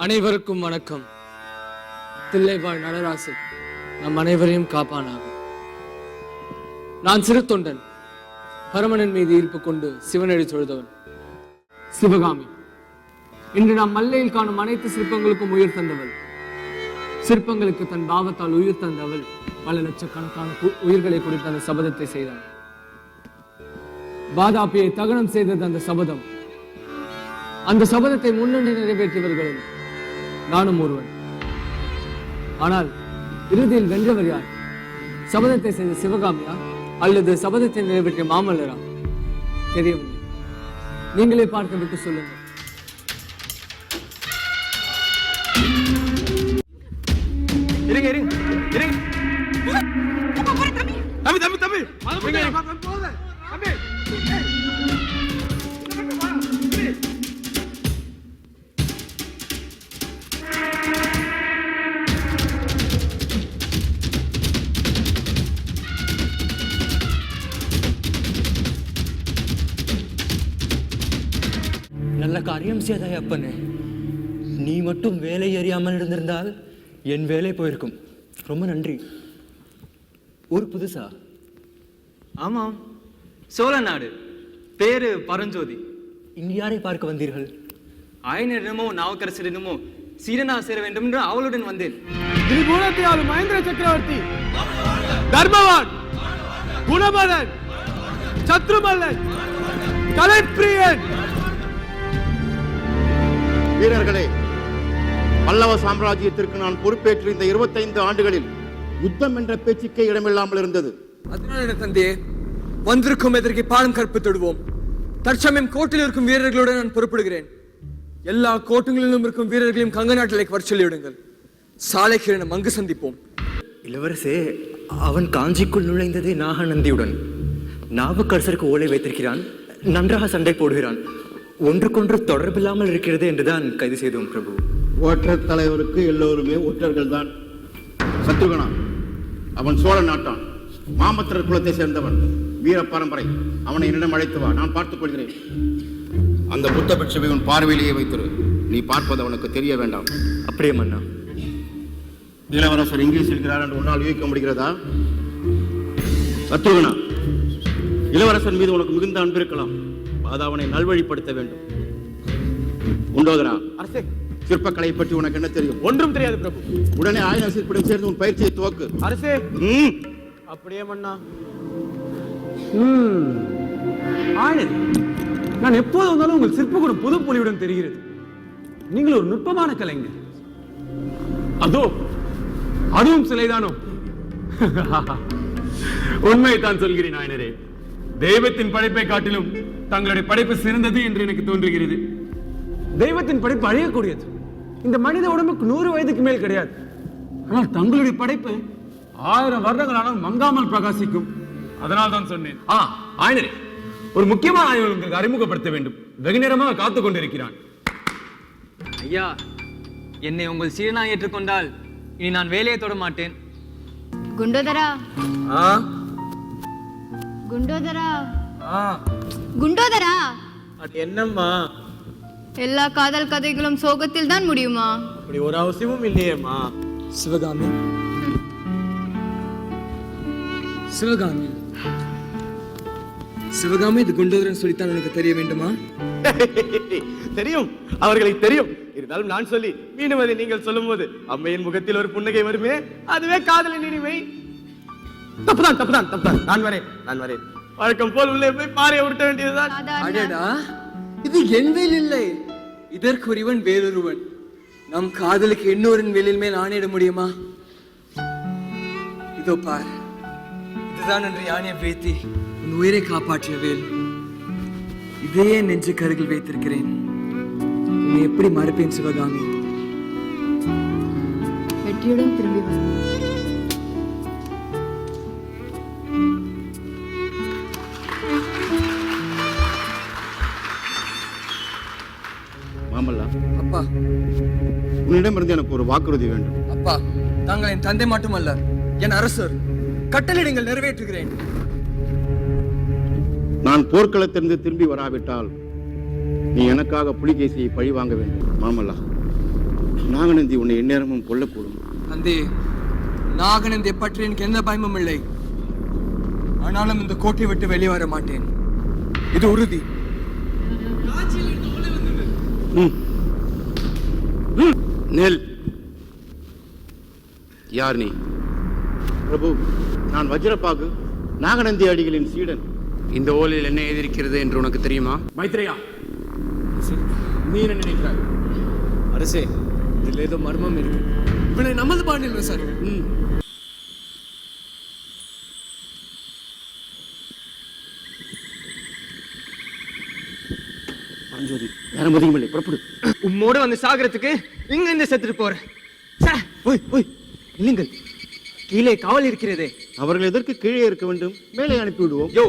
அனைவருக்கும் வணக்கம். தில்லைவாழ் நடராசன் நம் அனைவரையும் காப்பானாக. நான் சிறு தொண்டன், பரமனின் மீது ஈர்ப்பு கொண்டு சிவனடி தொழுதவன். சிவகாமி இன்று நாம் மல்லையில் காணும் அனைத்து சிற்பங்களுக்கும் உயிர் தந்தவள். சிற்பங்களுக்கு தன் பாவத்தால் உயிர் தந்தவள் பல லட்சக்கணக்கான உயிர்களை குறித்த அந்த சபதத்தை செய்தாள். வாதாபியை தகனம் செய்தது அந்த சபதம். அந்த சபதத்தை முன்னணி நிறைவேற்றியவர்களும் நானும் ஒருவன். ஆனால் இறுதியில் வென்றவர் யார்? சபதத்தை செய்த சிவகாமியா அல்லது சபதத்தை நிறைவேற்றிய மாமல்லரா? தெரியவில்லை. நீங்களே பார்க்க விட்டு சொல்லுங்கள். நல்ல காரியம் செய்தாய் அப்பனே. நீ மட்டும் வேலை அறியாமல் இருந்திருந்தால் என் வேலை போயிருக்கும். ரொம்ப நன்றி. ஊர் புதுசா? ஆமாம், சோழ நாடு. பேரு பரஞ்சோதி. இங்கு யாரை பார்க்க வந்தீர்கள்? ஆயனரிடமோ நாவுக்கரசரிடமோ சீரனா சேர வேண்டும் என்று அவளுடன் வந்தேன். திரிபுவனத்தை ஆளும் மகேந்திர சக்கரவர்த்தி, தர்மவான், குணபலன், சத்ருமல்லன், கலைப்பிரியன். வீரர்களே, பல்லவ சாம்ராஜ்யத்திற்கு நான் பொறுப்பேற்று இந்த 25 ஆண்டுகளில் யுத்தம் என்ற பேச்சுக்கே இடமில்லாமல் இருந்தது. அதனால தந்தையே, வந்திருக்கும் எதற்கு பாடம் கற்பித்துடுவோம். தற்சமயம் கோட்டில் இருக்கும் வீரர்களுடன் நான் பொறுப்படுகிறேன். எல்லா கோட்டுகளிலும் இருக்கும் வீரர்களையும் கங்க நாட்டிலே வர சொல்லிவிடுங்கள். சாலைக்கிரணம் அங்கு சந்திப்போம். இளவரசே, அவன் காஞ்சிக்குள் நுழைந்ததே நாகநந்தியுடன். நாவுக்கரசருக்கு ஓலை வைத்திருக்கிறான். நன்றாக சண்டை போடுகிறான். ஒன்றுக்கொன்று தொடர்பில்லாமல் இருக்கிறது என்றுதான் கைது செய்தோம் பிரபு. ஒற்றர் தலைவருக்கு எல்லோருமே ஒற்றர்கள் தான். சத்ருகனா, அவன் சோழ நாட்டான், மாமத்திரர் குலத்தை சேர்ந்தவன், வீர பரம்பரை. அவனை என்னிடம் அழைத்து வா, நான் பார்த்துக் கொள்கிறேன். அந்த புத்த பிட்சுவை உன் பார்வையிலேயே வைத்திரு. நீ பார்ப்பது அவனுக்கு தெரிய வேண்டாம். அப்படியே மன்னா. இளவரசர் எங்கே செல்கிறார் என்று உன்னால் யூகிக்க முடிகிறதா? சத்ருகனா, இளவரசர் மீது உனக்கு மிகுந்த அன்பு இருக்கலாம். அது அவனை நல்வழிப்படுத்த வேண்டும். குண்டோதரா, அரசே, சிற்பக்கலை பற்றி உனக்கு என்ன தெரியும்? ஒன்றும் தெரியாது பிரபு. உடனே ஆயுத சிற்படம் சேர்ந்து உன் பயிற்சியை துவக்கு. அரசே, அப்படியே மன்னா. ஆயர், நான் எப்போது வந்தாலும் உங்கள் சிற்பகுடம் புது பொலிவுடன் தெரிகிறது. நீங்கள் ஒரு நுட்பமான கலைஞர். அதோ அதுவும் சிலைதானோ? உண்மையைத்தான் சொல்கிறேன் ஆயனரே. தெய்வத்தின் படைப்பை காட்டிலும் தங்களுடைய படைப்பு சிறந்தது என்று எனக்கு தோன்றுகிறது. தெய்வத்தின் படைப்பு அழியக்கூடியது. இந்த மனித உடம்புக்கு 100 வயதுக்கு மேல் கிடையாது. ஆனால் தங்களுடைய படைப்பு 1000 வருடங்களானால் மங்காமல் பிரகாசிக்கும். அதனால் தான் சொன்னேன். ஆயனரே, ஒரு முக்கியமான ஆய்வு உங்களுக்கு அறிமுகப்படுத்த வேண்டும். வெகு நேரமாக காத்துக் கொண்டிருக்கிறான். ஐயா, என்னை உங்கள் சீரனா ஏற்றுக்கொண்டால் இனி நான் வேலையை தொட மாட்டேன். குண்டோதரா, குண்டோதரா, குண்டோதரா, என்னம்மா? எல்லா காதல் கதைகளும் சோகத்தில் தான் முடியுமா? அப்படி ஒரு அவசியமும் இல்லையேம்மா. சிவகாமி, சிவகாமி, சிவகாமி, இது குண்டோதரன் சொல்லித்தான் எனக்கு தெரிய வேண்டுமா? தெரியும், அவர்களை தெரியும். இருந்தாலும் நான் சொல்லி மீண்டும் அதை நீங்கள் சொல்லும் போது அம்மையின் முகத்தில் ஒரு புன்னகை வருமே, அதுவே காதலின் இனிமை. தப்புதான், தப்புதான், தப்புதான். நான் வரேன். வழக்கம் போல் உள்ளே போய் பாறையை உருட்ட வேண்டியதுதான். அடடா, இது என் வேல் இல்லை. இதற்கு ஒருவன் வேறொருவன். நம் காதலுக்கு இன்னொரு வேலில் மேல் ஆணையிட முடியுமா? இதோ பார், இதுதான் என்று யானையை வீழ்த்தி உன் உயிரை காப்பாற்றிய வேல். இதையே நெஞ்சு கருகில் வைத்திருக்கிறேன். உன்னை எப்படி மறுப்பேன் சிவகாமி? வெற்றியுடன் திரும்பி வா. மாமல்லா, அப்பா, உன்னிடமிருந்து எனக்கு ஒரு வாக்குறுதி வேண்டும். அப்பா, தாங்கள் என் தந்தை மட்டுமல்ல, என் அரசர். கட்டளையிடுங்கள், நிறைவேற்றுகிறேன். நான் போர்க்களத்திலிருந்து திரும்பி வராவிட்டால் நீ எனக்காக புலிகேசியை பழி வாங்க வேண்டும். மாமல்லா, நாகநந்தி உன்னை எந்நேரமும் கொல்லக்கூடும். நந்தி, நாகநந்தி பற்றி எனக்கு எந்த பயமும் இல்லை. ஆனாலும் இந்த கோட்டை விட்டு வெளியே வர மாட்டேன், இது உறுதி. நெல். யார் நீ? பிரபு, நான் வஜ்ரபாகு, நாகநந்தி அடிகளின் சீடன். இந்த ஓலையில் என்ன எழுதியிருக்கிறது என்று உனக்கு தெரியுமா? மைத்ரேயா, நீ என்ன நினைக்கிறாய்? அரசே, இதுல ஏதோ மர்மம் இருக்கு. இவனை நமது பாண்டியன் சார். பரஞ்சோதி, நேரம் அதிகம் இல்லை, புறப்படு. உம்மோடு வந்து சாகரத்துக்கு இங்க இருந்து செத்துட்டு போறேன். இல்லைங்கள், கீழே காவல் இருக்கிறதே. அவர்கள் எதற்கு கீழே இருக்க வேண்டும்? மேலே அனுப்பி விடுவோம். யோ,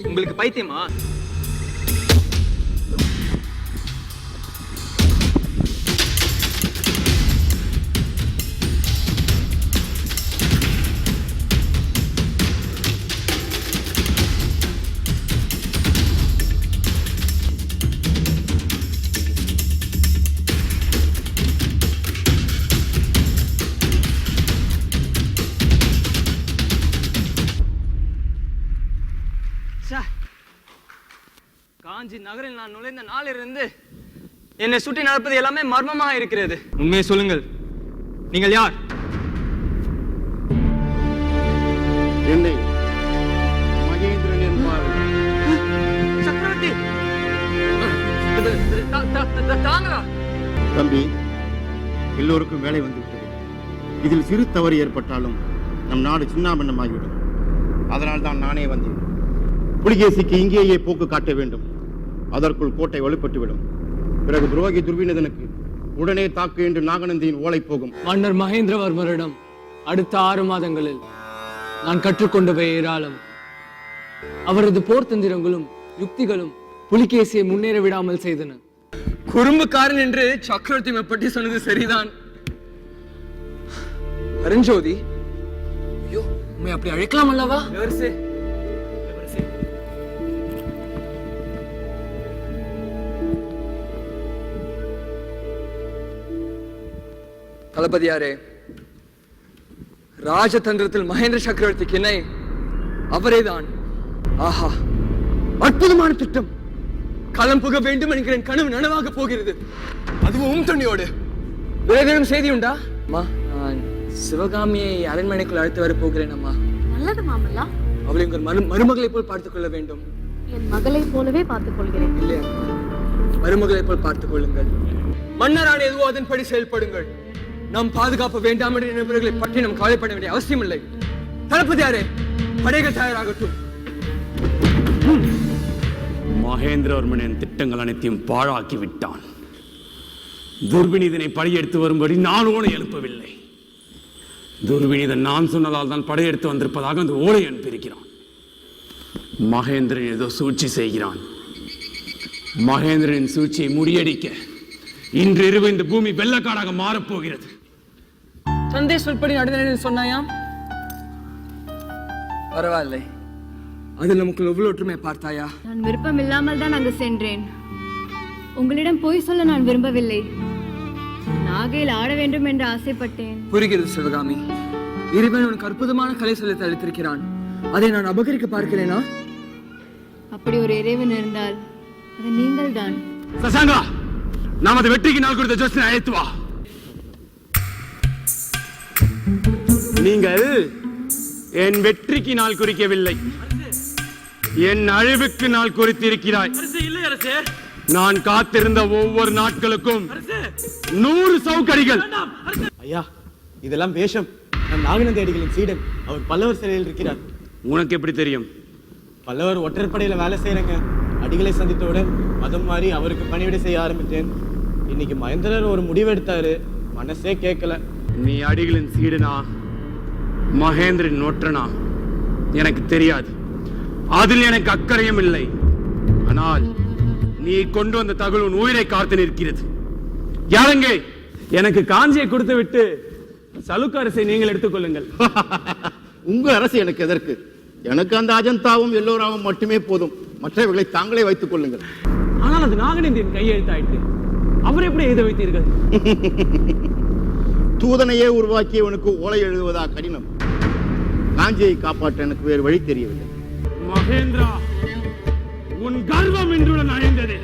உங்களுக்கு பைத்தியமா? காஞ்சி நகரில் நான் நுழைந்த நாளிலிருந்து என்னை சுற்றி நடப்பது எல்லாமே மர்மமாக இருக்கிறது. உண்மையை சொல்லுங்கள், நீங்கள் யார்? என்னை மகேந்திரன் என்பார். சக்கரவர்த்தி, தாங்களா? தம்பி, எல்லோருக்கும் வேலை வந்துவிட்டது. இதில் சிறு தவறு ஏற்பட்டாலும் நம் நாடு சின்னாபின்னமாகிவிடும். அதனால் தான் நானே வந்தேன். புலிகேசிக்கு இங்கேயே போக்கு காட்ட வேண்டும். அதற்குள் கோட்டை வலுப்பட்டுவிடும். பிறகு துரோகி துர்வினதனுக்கு உடனே தாக்கு என்று நாகநந்தியின் ஓலை போகும். மன்னர் மகேந்திரவர்மரிடம் அடுத்த 6 மாதங்களில் நான் கற்றுக்கொண்டவை ஏராளம். அவரது போர் தந்திரங்களும் யுக்திகளும் புலிகேசியை முன்னேற விடாமல் செய்தன. குறும்புக்காரன் என்று சக்கரவர்த்தி பற்றி சொன்னது சரிதான். பரஞ்சோதி, ஐயோ, உண்மை அப்படி அழைக்கலாம் அல்லவா? தளபதியாரே, ராஜதந்திரத்தில் மகேந்திர சக்கரவர்த்திக்கு இணை அவரேதான். ஆஹா, அற்புதமான திட்டம். களம் புக வேண்டும் என்கிற கனவு நனவாக போகிறது. அதுவும் துணியோடு. வேறேனும் செய்தி உண்டா? அம்மா, நான் சிவகாமியை அரண்மனைக்குள் அழைத்து வர போகிறேன். அம்மா, நல்லது மாமல்லா. அவளை உங்கள் மருமகளை போல் பார்த்துக் கொள்ள வேண்டும். என் மகளை போலவே பார்த்துக் கொள்கிறேன். இல்லையா, மருமகளை போல் பார்த்துக் கொள்ளுங்கள். மன்னரான எதுவோ அதன்படி செயல்படுங்கள். நாம் பாதுகாப்பு வேண்டாம் என்ற நிபுணர்களை பற்றி நாம் கவலைப்பட வேண்டிய அவசியம் இல்லை. தளபதியாரே, படைகள் தயாராகட்டும். மகேந்திரவர்மனின் திட்டங்கள் அனைத்தையும் பாழாக்கி விட்டான். துர்விநீதனை படையெடுத்து வரும்படி நான் ஓலை எழுப்பவில்லை. துர்விநீதன் நான் சொன்னதால் தான் படையெடுத்து வந்திருப்பதாக அந்த ஓலை அனுப்பியிருக்கிறான். மகேந்திரன் ஏதோ சூழ்ச்சி செய்கிறான். மகேந்திரனின் சூழ்ச்சியை முறியடிக்க இன்றிரவு இந்த பூமி வெள்ளக்காடாக மாறப்போகிறது. தந்தை சொல்படி நடந்தேன் சொன்னாயாம். பரவாயில்லை, அதில் நமக்கு எவ்வளவு ஒற்றுமை பார்த்தாயா? நான் விருப்பம் இல்லாமல் தான் அங்கு சென்றேன். உங்களிடம் போய் சொல்ல நான் விரும்பவில்லை. நாகையில் ஆட வேண்டும் என்று ஆசைப்பட்டேன். புரிகிறது சிவகாமி. இறைவன் உனக்கு அற்புதமான கலை சொல்லி அளித்திருக்கிறான். அதை நான் அபகரிக்க பார்க்கிறேனா? அப்படி ஒரு இறைவன் இருந்தால் அது நீங்கள் தான். சசாங்கா, நமது வெற்றிக்கு நாள் கொடுத்த ஜோசியனை அழைத்து வா. நீங்கள் என் வெற்றிக்கு நாள் குறிக்கவில்லை, என் அழிவுக்கு நாள் குறித்திருக்கிறாய். நான் காத்திருந்த ஒவ்வொரு நாட்களுக்கும் 100 சவுக்கடிகள். ஐயா, இதெல்லாம் வேஷம். நான் நாகநந்தி அடிகளின் சீடன். அவர் பல்லவர் சிறையில் இருக்கிறார். உனக்கு எப்படி தெரியும்? பல்லவர் ஒற்றற்படையில வேலை செய்யறேங்க. அடிகளை சந்தித்தவுடன் மதம் மாறி அவருக்கு பணிவிடை செய்ய ஆரம்பித்தேன். இன்னைக்கு மகேந்திரர் ஒரு முடிவு எடுத்தாரு, மனசே கேட்கல. நீ அடிகளின் சீடனா மகேந்திரன் ஒற்றனா எனக்கு தெரியாது, அதில் எனக்கு அக்கறையும் இல்லை. ஆனால் நீ கொண்டு வந்த தகவல் உன் உயிரை காத்து நிற்கிறது. யாருங்கே? எனக்கு காஞ்சியை கொடுத்து விட்டு சலுக்க அரசை நீங்கள் எடுத்துக்கொள்ளுங்கள். உங்க அரசு எனக்கு எதற்கு? எனக்கு அந்த அஜந்தாவும் எல்லோராவும் மட்டுமே போதும். மற்றவர்களை தாங்களே வைத்துக் கொள்ளுங்கள். ஆனால் அது நாகநந்தியின் கையெழுத்தாயிற்று. அவர் எப்படி எழுத வைத்தீர்கள்? தூதனையே உருவாக்கியவனுக்கு ஓலை எழுதுவதா கடினம். காஞ்சியை காப்பாற்ற எனக்கு வேறு வழி தெரியவில்லை. மகேந்திரா, உன் கர்வம் இன்றுடன் அழிந்தது.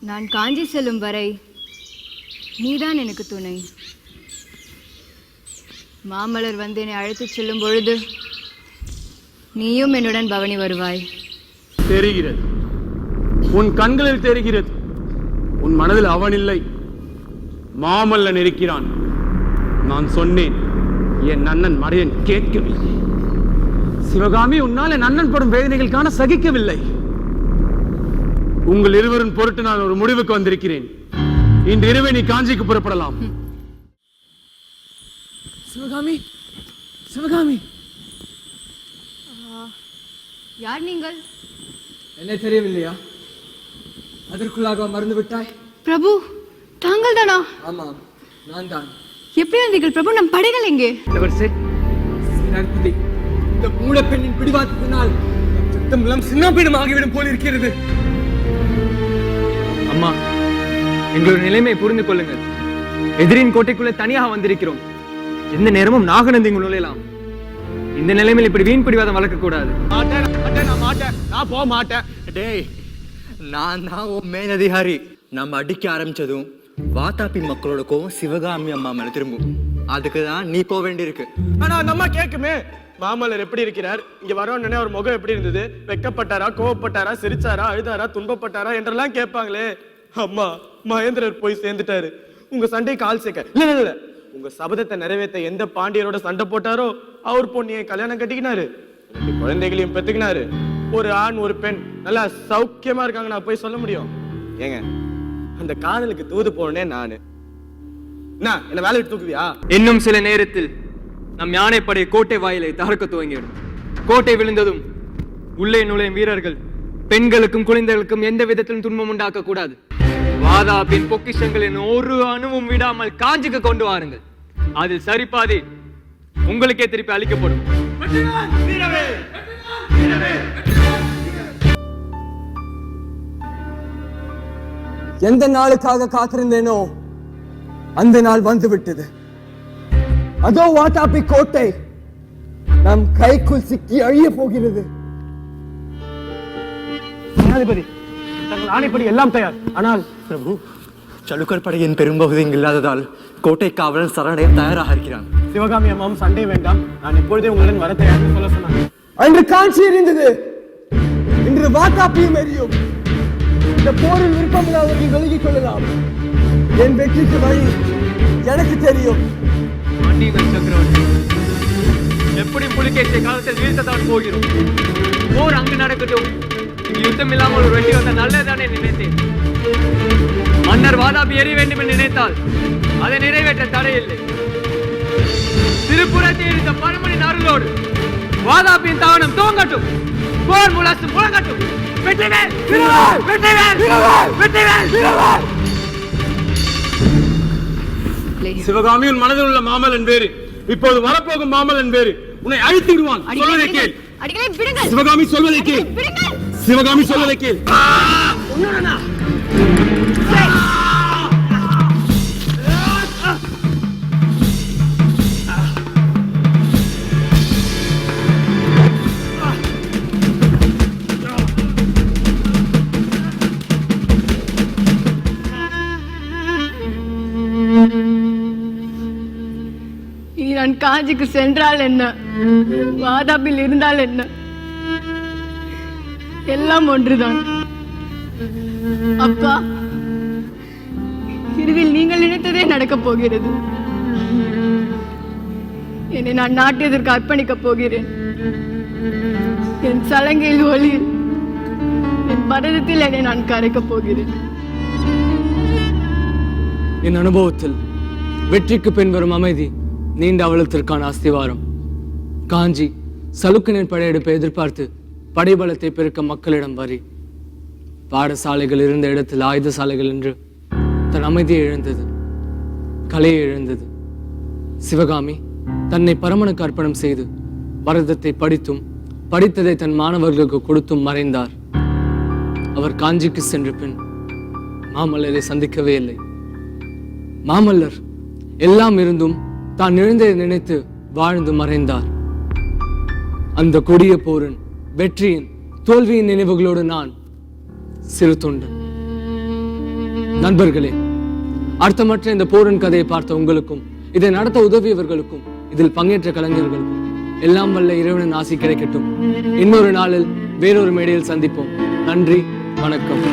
நான் காஞ்சி செல்லும் வரை நீதான் எனக்கு துணை. மாமல்லர் வந்து என்னை அழைத்துச் செல்லும் பொழுது நீயும் என்னுடன் பவனி வருவாய். தெரிகிறது, உன் கண்களில் தெரிகிறது. உன் மனதில் அவன் இல்லை, மாமல்லன் இருக்கிறான். நான் சொன்னேன், என் அண்ணன் மறையன் கேட்கவில்லை. சிவகாமி, உன்னால் என் அண்ணன் படும் வேதனைகள் காண சகிக்கவில்லை. உங்கள் இருவரின் பொருட்டு நான் ஒரு முடிவுக்கு வந்திருக்கிறேன். இன்று இரவே நீ காஞ்சிக்கு புறப்படலாம். சிவகாமி, சிவகாமி, யார் நீங்கள்? என்ன தெரியவில்லையா? அதற்குள்ளாக மறந்து விட்டாய்? பிரபு, தாங்கள் தானா? ஆமாம், நான் தான். எப்படி வந்தீர்கள் பிரபு? நம் படைகள் எங்கே? இளவரசே, சேனாதிபதி, இந்த மூட பெண்ணின் பிடிவாதத்தினால் சத்தம் எல்லாம் சின்னாபிடம் ஆகிவிடும் போல் இருக்கிறது. அம்மா, எங்களுடைய நிலைமை புரிந்து கொள்ளுங்கள். எதிரின் கோட்டைக்குள்ளே தனியாக வந்திருக்கிறோம். எந்த நேரமும் நாகநந்தி நுழையலாம். இந்த நிலைமையில் இப்படி வீண் பிடிவாதம் வளர்க்க கூடாது. நான் போக மாட்டேன். டேய், நான் தான் உன் மேலதிகாரி. நம்ம அடிக்க ஆரம்பிச்சதும் வாதாபி மக்களோட கோவம் சிவகாமி அம்மா மேல திரும்பும். அதுக்கு தான் நீ போக வேண்டியிருக்கு. ஆனா அந்த அம்மா கேக்குமே, மாமல்லர் எப்படி இருக்கிறார், இங்க வரணும்னே அவர் முகம் எப்படி இருந்தது, வெக்கப்பட்டாரா, கோவப்பட்டாரா, சிரிச்சாரா, அழுதாரா, துன்பப்பட்டாரா என்றெல்லாம் கேட்பாங்களே. அம்மா, மகேந்திரர் போய் சேர்ந்துட்டாரு. உங்க சண்டை கால் சேர்க்க இல்ல, உங்க சபதத்தை நிறைவேற்ற எந்த பாண்டியரோட சண்டை போட்டாரோ அவர் பொண்ணியை கல்யாணம் கட்டிக்கினாரு. 2 குழந்தைகளையும் பெத்துக்கினாரு. ஒரு ஆண் ஒரு பெண் நல்லா சௌக்கியமா இருக்காங்க. நான் போய் சொல்ல முடியும்? ஏங்க, அந்த காதலுக்கு தூது போனே நானு. என்ன வேலை விட்டு தூக்குவியா? இன்னும் சில நேரத்தில் நம் யானைப்படை கோட்டை வாயிலை தகர்க்க துவங்கிவிடும். கோட்டை விழுந்ததும் உள்ளே நுழையும் வீரர்கள் பெண்களுக்கும் குழந்தைகளுக்கும் எந்த விதத்திலும் துன்பம் உண்டாக்க கூடாது. வாதாபின் பொக்கிஷங்களின் ஒரு அணுவும் விடாமல் காஞ்சிக்கு கொண்டு வாருங்கள். அதில் சரிபாதி உங்களுக்கே திருப்பி அளிக்கப்படும். எந்த நாளுக்காக காத்திருந்தேனோ அந்த நாள் வந்துவிட்டது. அதோ வாதாபி கோட்டை நம் கைக்குள் சிக்கி அழிய போகிறது. ஜனாதிபதி, தங்கள் ஆணைப்படி எல்லாம் தயார். ஆனால் பிரபு, சலுக்கர் படையின் பெரும்பகுதி இங்கு இல்லாததால் கோட்டை காவலன் சரணடைய தயாராக இருக்கிறான். சிவகாமி அம்மாவும் சண்டை வேண்டாம், நான் எப்பொழுதே உங்களுடன் வர தயார் சொல்ல சொன்னாங்க. அன்று காஞ்சி எரிந்தது, இன்று வாதாபியும் எரியும். இந்த போரில் விருப்பமில்லாதவர்கள் விலகிக் கொள்ளலாம். என் வெற்றிக்கு வழி எனக்கு தெரியும். சக்கரவர்த்தி, எப்படி புலிகேசிய காலத்தில் வீழ்த்தத்தான் போகிறோம். போர் அங்கு நடக்கட்டும், யுத்தம் இல்லாமல் ஒரு வெற்றி வந்த நல்லதானே நினைத்தேன். மன்னர் வாதாபி எறிய வேண்டும் என்று நினைத்தால் அதை நிறைவேற்ற தடையில்லை. திருப்புறத்தில் இருந்த பரமனின் அருளோடு வாதாபியின் தாவனம் துவங்கட்டும், போர் முழசு முழங்கட்டும். வெற்றிவேல், வெற்றிவேல், வெற்றிவேல். சிவகாமியின் மனதில் உள்ள மாமல்லன் வேறு, இப்போது வரப்போகும் மாமல்லன் வேறு. உன்னை அழித்து விடுவான். சொல்வதை கேள். சிவகாமி சொல்வதை கேள். சிவகாமி சொல்வதை கேள். நான் காஞ்சிக்கு சென்றால் என்ன, வாதாபில் இருந்தால் என்ன, எல்லாம் ஒன்றுதான். அப்பா, இறுதியில் நீங்கள் நினைத்ததே நடக்கப் போகிறது. என்னை நான் நாட்டியதற்கு அர்ப்பணிக்கப் போகிறேன். என் சலங்கையில் ஒளியில், என் பரதத்தில் என்னை நான் கரைக்கப் போகிறேன். என் அனுபவத்தில் வெற்றிக்கு பின் வரும் அமைதி நீண்ட அவலத்திற்கான அஸ்திவாரம். காஞ்சி சலுக்கனின் படையெடுப்பை எதிர்பார்த்து படைபலத்தை பெருக்க மக்களிடம் வரி. பாடசாலைகள் இருந்த இடத்தில் ஆயுத சாலைகள் என்று தன் அமைதியை இழந்தது, கலையை இழந்தது. சிவகாமி தன்னை பரமனுக்கு அர்ப்பணம் செய்து பரதத்தை படித்தும் படித்ததை தன் மாணவர்களுக்கு கொடுத்தும் மறைந்தார். அவர் காஞ்சிக்கு சென்ற பின் மாமல்லரை சந்திக்கவே இல்லை. மாமல்லர் எல்லாம் இருந்தும் தான் இழந்ததை நினைத்து வாழ்ந்து மறைந்தார். அந்த கொடிய போரின் வெற்றியின் தோல்வியின் நினைவுகளோடு நான் சிறு தொண்டன். நண்பர்களே, அர்த்தமற்ற இந்த போரின் கதையை பார்த்த உங்களுக்கும் இதை நடத்த உதவியவர்களுக்கும் இதில் பங்கேற்ற கலைஞர்களுக்கும் எல்லாம் வல்ல இறைவனின் ஆசி கிடைக்கட்டும். இன்னொரு நாளில் வேறொரு மேடையில் சந்திப்போம். நன்றி, வணக்கம்.